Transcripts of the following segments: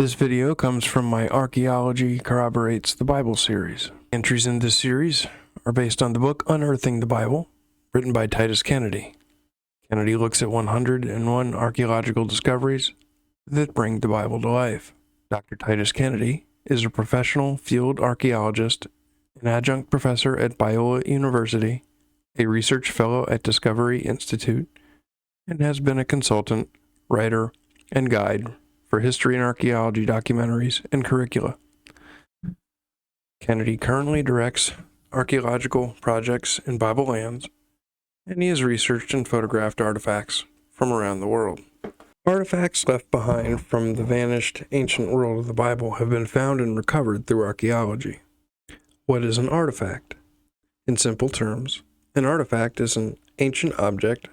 This video comes from my Archaeology Corroborates the Bible series. Entries in this series are based on the book Unearthing the Bible, written by Titus Kennedy. Kennedy looks at 101 archaeological discoveries that bring the Bible to life. Dr. Titus Kennedy is a professional field archaeologist, an adjunct professor at Biola University, a research fellow at Discovery Institute, and has been a consultant, writer, and guide for history and archaeology documentaries and curricula. Kennedy currently directs archaeological projects in Bible lands, and he has researched and photographed artifacts from around the world. Artifacts left behind from the vanished ancient world of the Bible have been found and recovered through archaeology. What is an artifact? In simple terms, an artifact is an ancient object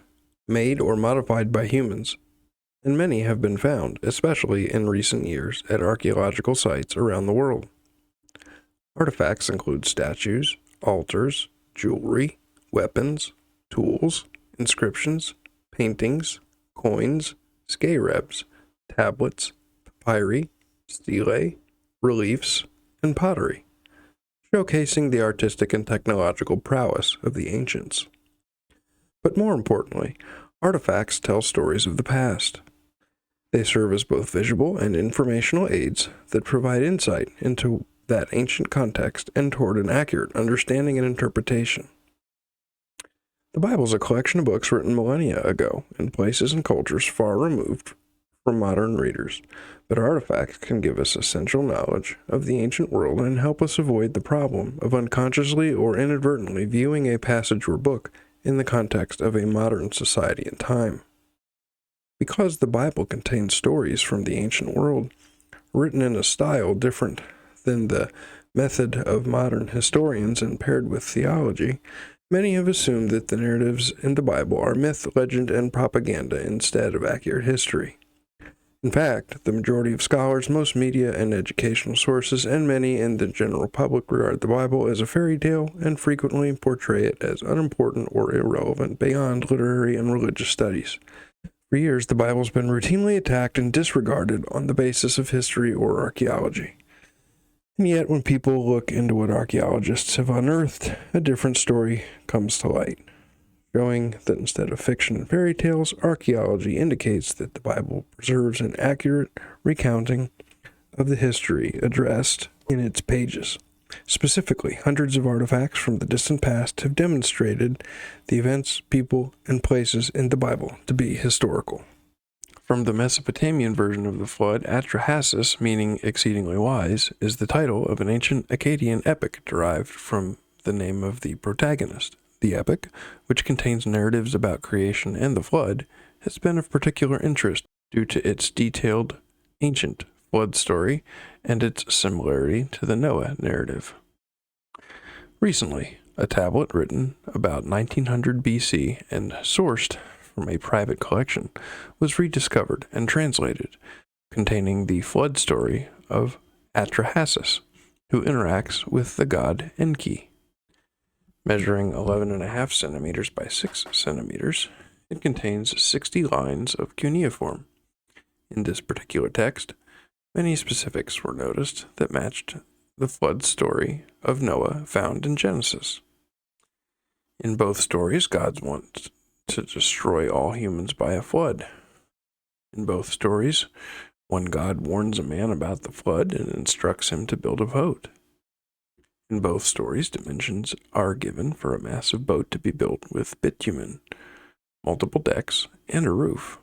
made or modified by humans, and many have been found, especially in recent years, at archaeological sites around the world. Artifacts include statues, altars, jewelry, weapons, tools, inscriptions, paintings, coins, scarabs, tablets, papyri, stelae, reliefs, and pottery, showcasing the artistic and technological prowess of the ancients. But more importantly, artifacts tell stories of the past. They serve as both visual and informational aids that provide insight into that ancient context and toward an accurate understanding and interpretation. The Bible is a collection of books written millennia ago in places and cultures far removed from modern readers, but artifacts can give us essential knowledge of the ancient world and help us avoid the problem of unconsciously or inadvertently viewing a passage or book in the context of a modern society and time. Because the Bible contains stories from the ancient world, written in a style different than the method of modern historians and paired with theology, many have assumed that the narratives in the Bible are myth, legend, and propaganda instead of accurate history. In fact, the majority of scholars, most media and educational sources, and many in the general public regard the Bible as a fairy tale and frequently portray it as unimportant or irrelevant beyond literary and religious studies. For years, the Bible has been routinely attacked and disregarded on the basis of history or archaeology. And yet, when people look into what archaeologists have unearthed, a different story comes to light, showing that instead of fiction and fairy tales, archaeology indicates that the Bible preserves an accurate recounting of the history addressed in its pages. Specifically, hundreds of artifacts from the distant past have demonstrated the events, people, and places in the Bible to be historical. From the Mesopotamian version of the flood, Atra Hasis, meaning exceedingly wise, is the title of an ancient Akkadian epic derived from the name of the protagonist. The epic, which contains narratives about creation and the flood, has been of particular interest due to its detailed ancient flood story and its similarity to the Noah narrative. Recently, a tablet written about 1900 BC and sourced from a private collection was rediscovered and translated, containing the flood story of Atra Hasis, who interacts with the god Enki. Measuring 11.5 centimeters by 6 centimeters, it contains 60 lines of cuneiform. In this particular text, many specifics were noticed that matched the flood story of Noah found in Genesis. In both stories, God wants to destroy all humans by a flood. In both stories, one god warns a man about the flood and instructs him to build a boat. In both stories, dimensions are given for a massive boat to be built with bitumen, multiple decks, and a roof.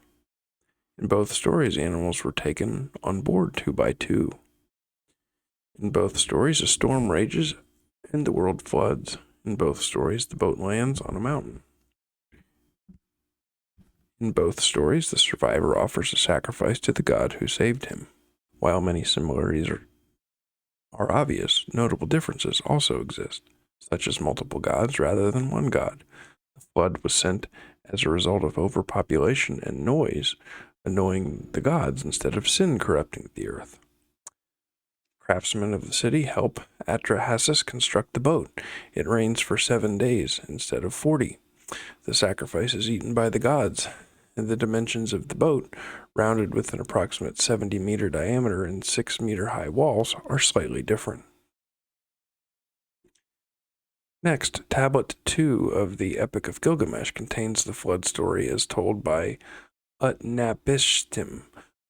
In both stories, animals were taken on board 2 by 2. In both stories, a storm rages and the world floods. In both stories, the boat lands on a mountain. In both stories, the survivor offers a sacrifice to the god who saved him. While many similarities are obvious, notable differences also exist, such as multiple gods rather than one god. The flood was sent as a result of overpopulation and noise, annoying the gods instead of sin corrupting the earth. Craftsmen of the city help Atra Hasis construct the boat. It rains for 7 days instead of 40. The sacrifice is eaten by the gods, and the dimensions of the boat, rounded with an approximate 70-meter diameter and 6-meter high walls, are slightly different. Next, Tablet 2 of the Epic of Gilgamesh contains the flood story as told by Utnapishtim,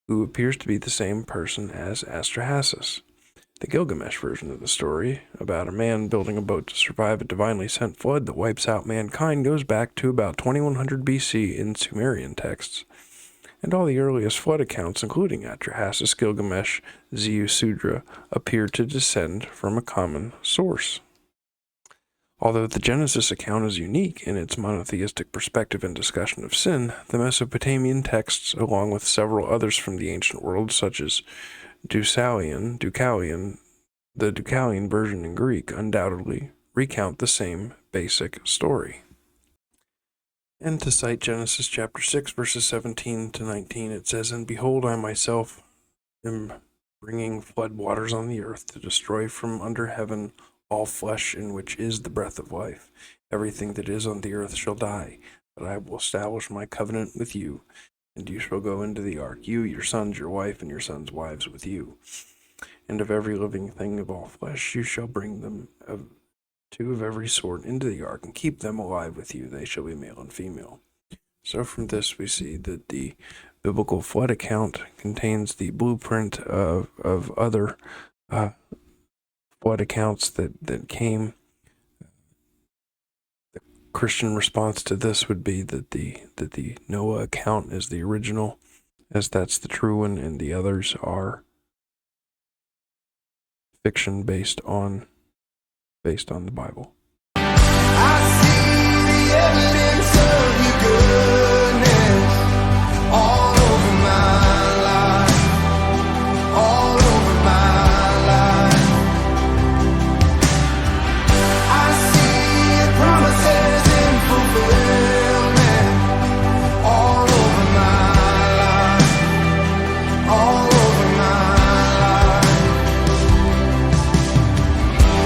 who appears to be the same person as Atra Hasis. The Gilgamesh version of the story, about a man building a boat to survive a divinely sent flood that wipes out mankind, goes back to about 2100 BC in Sumerian texts. And all the earliest flood accounts, including Atra Hasis, Gilgamesh, Ziusudra, appear to descend from a common source. Although the Genesis account is unique in its monotheistic perspective and discussion of sin, the Mesopotamian texts, along with several others from the ancient world, such as the Deucalion version in Greek, undoubtedly recount the same basic story. And to cite Genesis chapter 6, verses 17 to 19, it says, "And behold, I myself am bringing flood waters on the earth to destroy from under heaven all flesh in which is the breath of life. Everything that is on the earth shall die, but I will establish my covenant with you, and you shall go into the ark, you, your sons, your wife, and your sons' wives with you. And of every living thing of all flesh you shall bring them two of every sort into the ark, and keep them alive with you. They shall be male and female." So from this we see that the biblical flood account contains the blueprint of other flood accounts that came. The Christian response to this would be that the Noah account is the original, as that's the true one, and the others are fiction based on the Bible. I see the evidence of